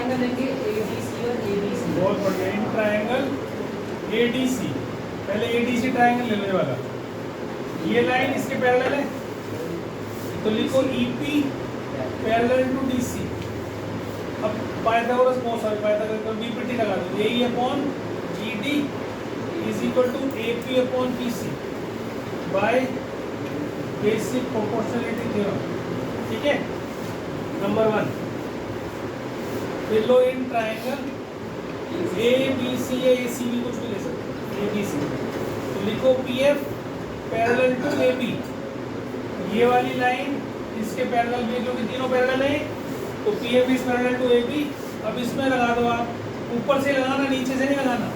Triangle लेंगे ADC और ABC. बहुत बढ़िया। इन ट्रायंगल एडीसी, पहले एडीसी ट्रायंगल लेने वाला, ये लाइन इसके पैरेलल है तो लिखो ईपी पैरेलल टू डीसी। अब पाइथागोरस बहुत सारे पाइथागोरस का बीपीटी लगा दो, AE upon ED is equal to AP upon PC by basic proportionality theorem. ठीक है, नंबर 1। फिर लो in triangle A B C या ए सी भी कुछ भी ले सकते हैं, ए बी सी। तो लिखो P F parallel to A B, ये वाली लाइन इसके पैरेलल भी, क्योंकि तीनों पैरेलल है तो P F is parallel to A B. अब इसमें लगा दो आप, ऊपर से लगाना, नीचे से नहीं लगाना,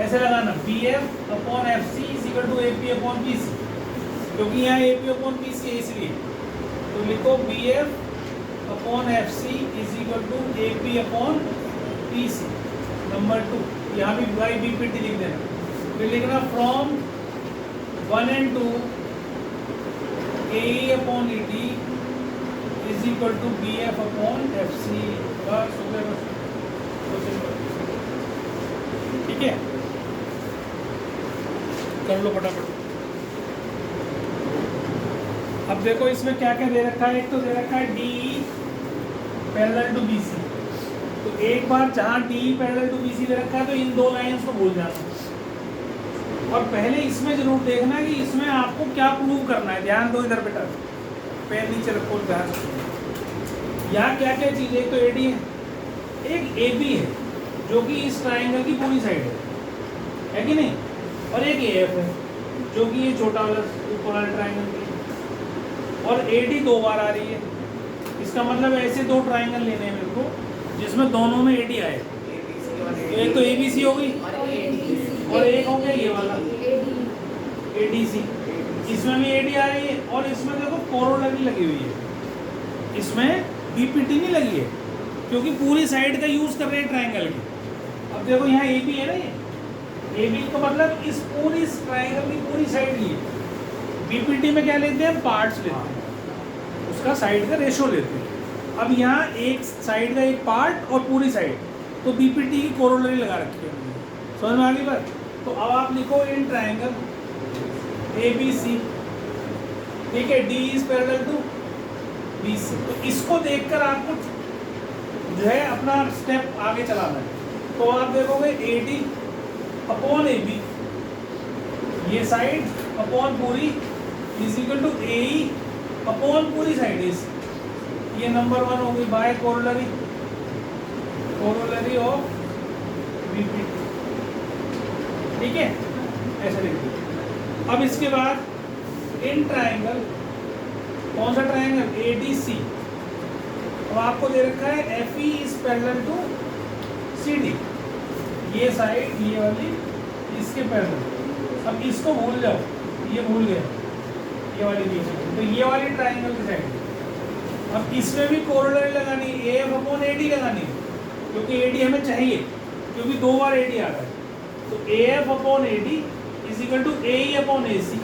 ऐसे लगाना, B F upon F C is equal to A P upon P C, क्योंकि यहाँ A P upon P C है इसलिए। तो लिखो B F upon F C is equal to A P upon P C. Number 2, यहाँ भी by B P T लिख देना। फिर लिखना from 1 and 2 A upon E D is equal to B F upon F C. बस हो गया, बस। ठीक है, कर लो फटाफट। अब देखो इसमें क्या क्या दे रखा है। एक तो दे रखा है D parallel to B C. तो एक बार जहाँ D parallel to B C दे रखा है तो इन दो लाइंस को भूल जाना। और पहले इसमें जरूर देखना कि इसमें आपको क्या प्रूव करना है। ध्यान दो इधर बेटा, पैर नीचे रखो, ध्यान। यहाँ क्या क्या चीज़ है, एक तो ए डी है, एक ए बी है जो कि इस ट्राइंगल की पूरी साइड है कि नहीं, और एक ए एफ है जो कि ये छोटा वाला ऊपर वाला ट्राइंगल की, और ए डी 2 बार आ रही है। इसका मतलब ऐसे 2 ट्राइंगल लेने हैं मेरे को जिसमें दोनों में ए डी आए। तो एक तो ए बी सी हो गई और एक हो गया ये वाला ए डी सी। इसमें भी ए डी आ रही है और इसमें देखो कोरोलरी लगी हुई है, इसमें बी पी टी नहीं लगी है क्योंकि पूरी साइड का यूज़ कर रहे हैं ट्राइंगल की। अब देखो यहाँ ए बी है ना, ये ए बी का मतलब इस पूरी ट्राइंगल की पूरी साइड ली है। बीपीटी में क्या लेते हैं, पार्ट्स लेते हैं, उसका साइड का रेशो लेते हैं। अब यहाँ एक साइड का एक पार्ट और पूरी साइड, तो बीपीटी की कोरोलरी लगा रखी है, समझ में आ गई बात। तो अब आप लिखो in triangle A B C, ठीक है, D is parallel to B C. तो इसको देखकर आपको जो है अपना स्टेप आगे चलाना है। तो आप देखोगे A D upon A B, ये साइड अपॉन पूरी is equal to A upon पूरी साइड इज, ये नंबर 1 हो गई बाय कोरोलरी ऑफ बीपी। ठीक है, ऐसे लिख दो। अब इसके बाद इन ट्राइंगल, कौन सा ट्राइंगल, ए डी सी। अब आपको दे रखा है F E is parallel to C D, ये साइड ये वाली इसके पैरेलल। अब इसको भूल जाओ, ये भूल गया, ये वाली बीच में, तो ये वाली ट्राइंगल की साइड। अब इसमें भी कोरोलरी लगानी है, ए एफ अपॉन ए डी लगानी है, क्योंकि ए डी हमें चाहिए, क्योंकि 2 बार ए डी आ रहा है। तो A F upon A D is equal to A E upon A C,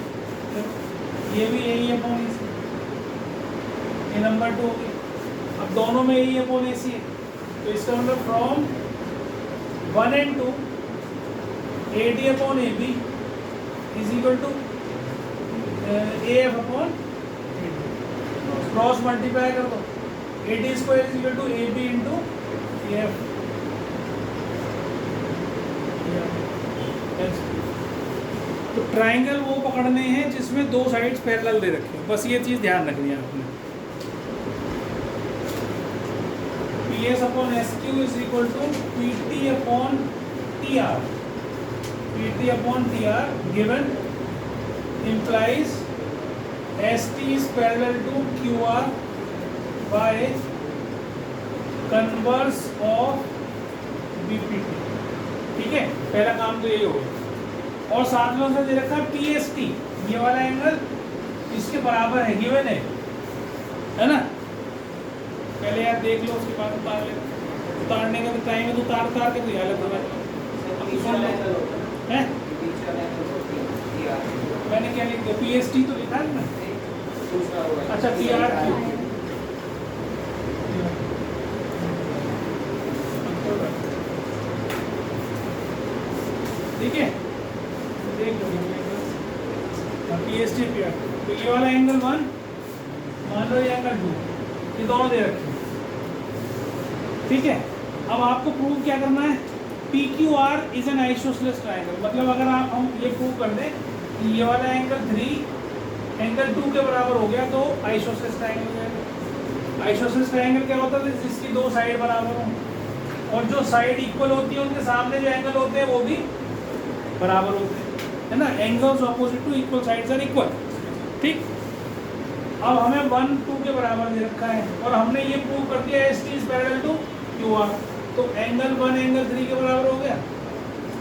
ये भी ए ई अपॉन ए सी, ये नंबर 2 हो गया। अब दोनों में ए ई अपॉन ए सी है, तो इसका मतलब from 1 and 2 A D upon A B is equal to A F upon cross multiply कर दो, A D square is equal to A B into A F. तो ट्राइंगल वो पकड़ने हैं जिसमें 2 साइड्स पैरेलल दे रखे हैं, बस ये चीज़ ध्यान रखनी है आपने। P S upon S Q is equal to P T upon T R, P T upon T R given implies ST is parallel to QR by converse of BPT। ठीक है, पहला काम तो यही होगा। और साथ में उसने दे रखा है PST, ये वाला एंगल इसके बराबर है, गिवन है ना। पहले यार देख लो, उसके बाद उतार ले, उतारने का भी टाइम है तो उतार के कोई हालत होगा है। मैंने क्या लिख दिया, PST तो लिखा है ना, अच्छा PR ठीक है, देख लो PST पीआर। तो ये वाला एंगल 1 मान लो, ये एंगल 2, ये दोनों दे रखे हैं। ठीक है, अब आपको प्रूव क्या करना है, PQR is an isosceles triangle. मतलब अगर हम ये प्रूव कर दें कि ये वाला एंगल 3 एंगल 2 के बराबर हो गया तो आइसोसेलेस ट्रायंगल हो जाएगा। आइसोसेलेस ट्रायंगल क्या होता है, जिसकी दो साइड बराबर हो और जो साइड इक्वल होती है उनके सामने जो एंगल होते हैं वो भी बराबर होते हैं, है ना। Angles opposite to equal sides are equal. ठीक, अब हमें 1 2 के बराबर दे रखा है और हमने ये प्रूव कर दिया ST is parallel to QR। तो एंगल 1 एंगल 3 के बराबर हो गया,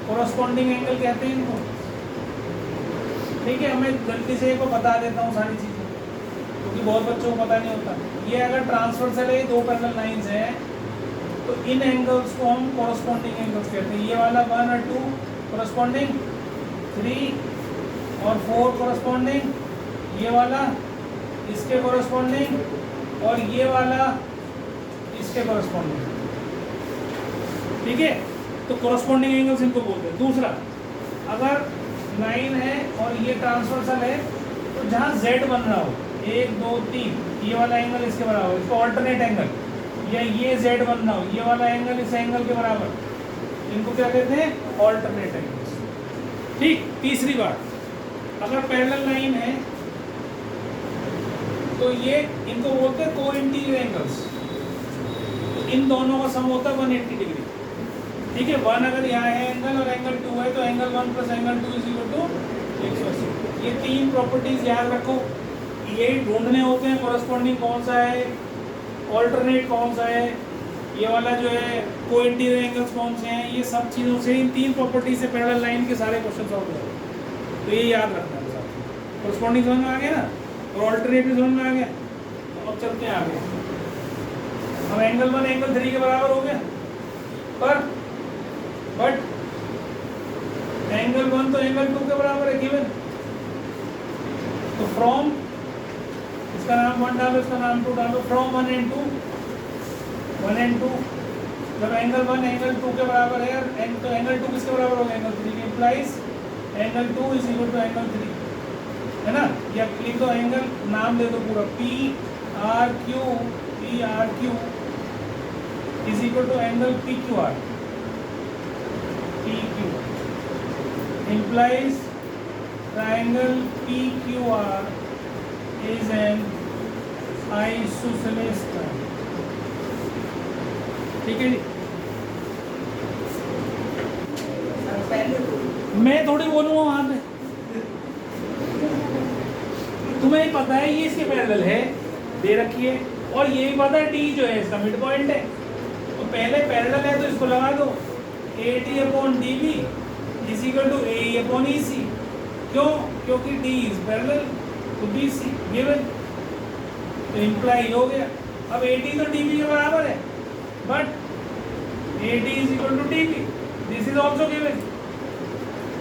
कोरस्पॉन्डिंग एंगल कहते हैं इनको। ठीक है, मैं जल्दी से एक को बता देता हूँ सारी चीज़ें, क्योंकि बहुत बच्चों को पता नहीं होता। ये अगर ट्रांसवर्सल है, दो पैरेलल लाइंस हैं, तो इन एंगल्स को हम कोरस्पॉन्डिंग एंगल्स कहते हैं। ये वाला 1 और 2 कोरस्पॉन्डिंग, 3 और 4 कोरस्पॉन्डिंग, ये वाला इसके कोरस्पॉन्डिंग और ये वाला इसके कोरस्पॉन्डिंग। ठीक है, तो कोरस्पॉन्डिंग एंगल्स इनको बोलते हैं। दूसरा, अगर लाइन है और ये ट्रांसवर्सल है, तो जहाँ Z बन रहा हो 1 2 3, ये वाला एंगल इसके बराबर, इसको ऑल्टरनेट एंगल, या ये Z बन रहा हो, ये वाला एंगल इस एंगल के बराबर, इनको क्या कहते हैं, ऑल्टरनेट एंगल्स। ठीक, तीसरी बात, अगर पैरेलल लाइन है तो ये इनको बोलते हैं को इंटीरियर एंगल्स। तो इन दोनों का सम होता है 180 डिग्री। ठीक है, 1 अगर यहाँ है एंगल और एंगल 2 है, तो angle 1 plus angle 2 is equal to 180। ये तीन प्रॉपर्टीज याद रखो, ये ढूंढने होते हैं कोरस्पॉन्डिंग कौन सा है, ऑल्टरनेट कौन सा है, ये वाला जो है को इंटीरियर एंगल्स कौन से हैं। ये सब चीज़ों से, इन तीन प्रॉपर्टी से पैरेलल लाइन के सारे क्वेश्चन सॉल्व हो जाते हैं। तो ये याद रखना है साथ। कोरस्पॉन्डिंग समझ में आ गया ना, और ऑल्टरनेट भी समझ में आ गया। तो अब चलते हैं आगे। हम एंगल 1 एंगल 3 के बराबर हो गया, पर बट एंगल 1 तो एंगल 2 के बराबर है गिवन। तो फ्रॉम, इसका नाम 1 डालो, इसका नाम 2 डालो, फ्रॉम 1 and 2, 1 and 2, जब एंगल 1 एंगल 2 के बराबर है, तो एंगल 2 किसके बराबर होगा, एंगल 3 के। Implies angle 2 is equal to angle 3, है ना। या लिख दो एंगल, नाम दे दो पूरा, PRQ is equal to angle PQR। PQ implies triangle PQR is an isosceles triangle। ठीक है जी, मैं थोड़ी बोलूँगा वहाँ पे, तुम्हें पता है ये इसके पैरेलल है, दे रखी है, और ये भी पता है D जो है इसका मिड पॉइंट है। तो पहले पैरेलल है तो इसको लगा दो, AT/DB is equal to AE/EC। क्यों? क्योंकि D is parallel to BC given, तो इम्प्लाई हो गया। अब AT तो DB के बराबर है, but AT is equal to DB, this is also given,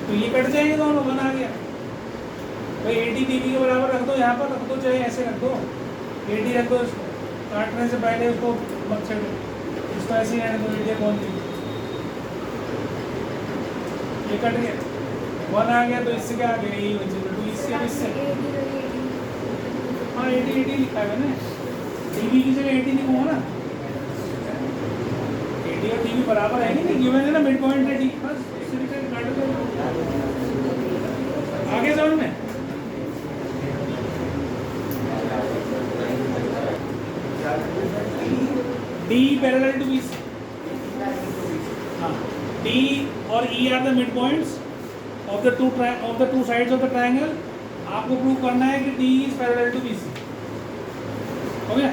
तो ये कट जाएंगे दोनों, बना गया। भाई AT DB के बराबर रख दो, यहाँ पर रख दो, चाहे ऐसे रख दो, AT रख दो, इसको काटने से पहले उसको मत छेड़ो, इसको ऐसे ही रहने दो, AT कौन दी, ये कट गया, 1 आ गया, तो इससे क्या आ गया, AE बचे, तो इससे अब इससे, हाँ AT लिखा है ना, DB की जगह AT लिखूँगा ना, AT और DB बराबर है नहीं, गिवन है ना, मिड पॉइंट है D, बस इससे भी काट दो, आगे समझ में। D parallel to BC, हाँ, D और E are the midpoints of the two sides of the triangle। आपको प्रूव करना है कि D is parallel to BC, हो गया।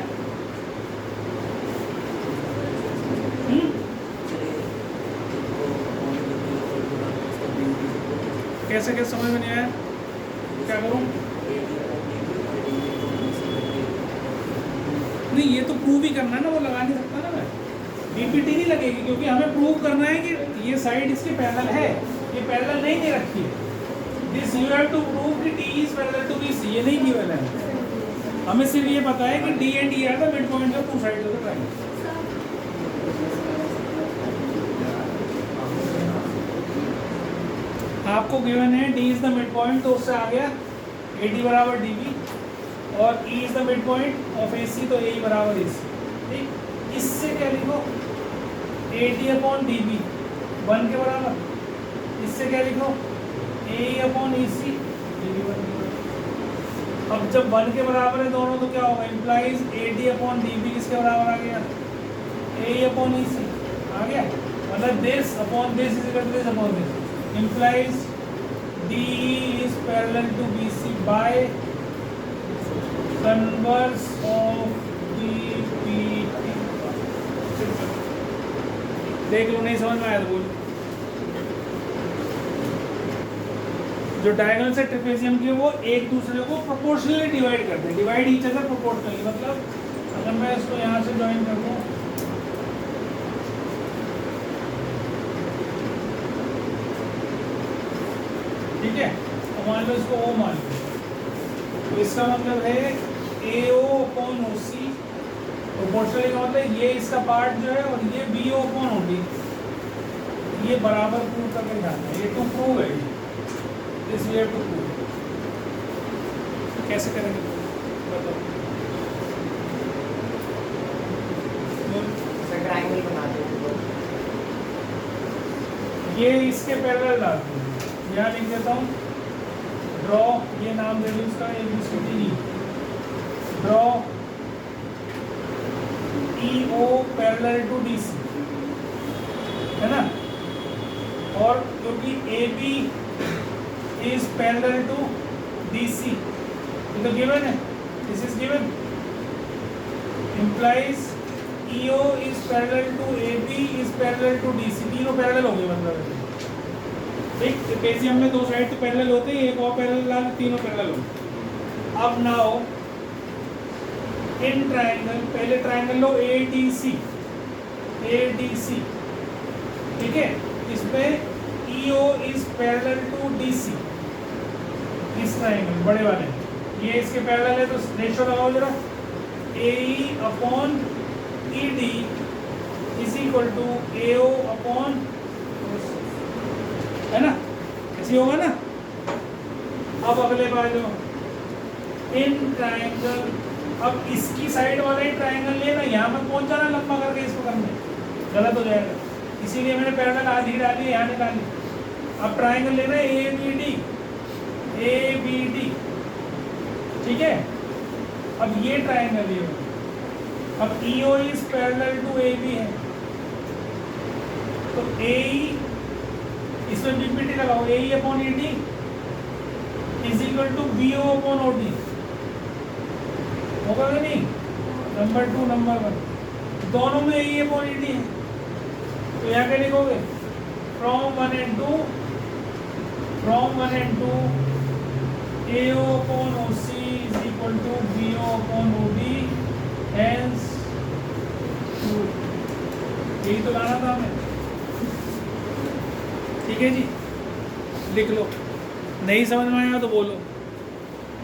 कैसे कैसे समझ में नहीं आया, क्या करूँ? नहीं, ये तो प्रूव ही करना है ना, वो लगा नहीं सकता ना मैं, PPT नहीं लगेगी, क्योंकि हमें प्रूव करना है कि ये साइड इसके पैरेलल है, ये पैरेलल नहीं दे रखी है। This you have to prove कि D is parallel to BC, ये नहीं गिवन है। हमें सिर्फ ये पता है कि D and E are the mid point of two sides of the triangle. आपको गिवन है D is the mid point, तो उससे आ गया ए डी बराबर डी बी, और E is the mid point of A C, तो A बराबर ए सी। ठीक, इससे क्या लिखो, A D upon D B 1 के बराबर, इससे क्या लिखो, A upon E C D B 1 के बराबर। अब जब 1 के बराबर है दोनों तो क्या होगा, implies A D upon D B किसके बराबर आ गया, ए अपॉन ई सी आ गया, मतलब this upon this is equal to this upon this, implies D is parallel to B C by converse of D P T. देख लो, नहीं समझ में आया तो बोलो। जो डायगोनल से ट्रेपेजियम की वो एक दूसरे को प्रोपोर्शनली डिवाइड करते हैं, डिवाइड ईच अदर प्रोपोर्शनली। मतलब अगर मैं इसको यहाँ से ज्वाइन कर दूँ, ठीक है, तो मान लो इसको ओ मान लो, तो इसका मतलब है ए ओ अपॉन ओ सी, प्रोपोर्शनली का मतलब ये इसका पार्ट जो है, और ये B O upon O D, ये बराबर प्रूव करके जाना है। ये टू प्रूव है, this we have to prove. कैसे करेंगे बताओ? ट्रायंगल बनाते हैं, ये इसके पैरेलल डालते हैं, यहाँ लिख देता हूँ ड्रॉ, ये नाम दे दूँ इसका ABCD, draw EO parallel to DC, है ना, और क्योंकि AB is parallel to DC, ये तो गिवन है, this is given, implies EO is parallel to AB is parallel to DC, तीनों पैरेलल हो गए। मतलब एक ट्रेपेजियम में दो साइड तो पैरेलल होते हैं, एक और पैरेलल ला, तीनों पैरेलल होते। अब नाउ इन ट्रायंगल, पहले ट्रायंगल लो ADC, ठीक है, इसमें EO is parallel to DC, इस ट्रायंगल बड़े वाले, ये इसके पैरेलल है, तो रेशियो लगाओ जरा, AE upon ED is equal to AO upon, है ना, ऐसे होगा ना। अब अगले बार जो इन ट्रायंगल, अब इसकी साइड वाला ही ट्रायंगल लेना, यहाँ मत पहुंच जाना लंबा करके इसको करने, गलत हो जाएगा, इसीलिए मैंने पैरेलल आधी डाली, यहाँ निकाली। अब ट्रायंगल लेना है ABD, ठीक है। अब ये ट्रायंगल ये, अब EO is parallel to AB है, तो AE, इसमें बीपीटी लगाओ, AE upon ED is equal to BO upon OD, होगा कि नहीं, नंबर 2 नंबर 1, दोनों में AE अपॉन ED है, तो यहाँ क्या लिखोगे, from 1 and 2 AO upon OC is equal to BO upon OD, hence यही तो लाना था हमें, ठीक है जी। लिख लो, नहीं समझ में आया तो बोलो।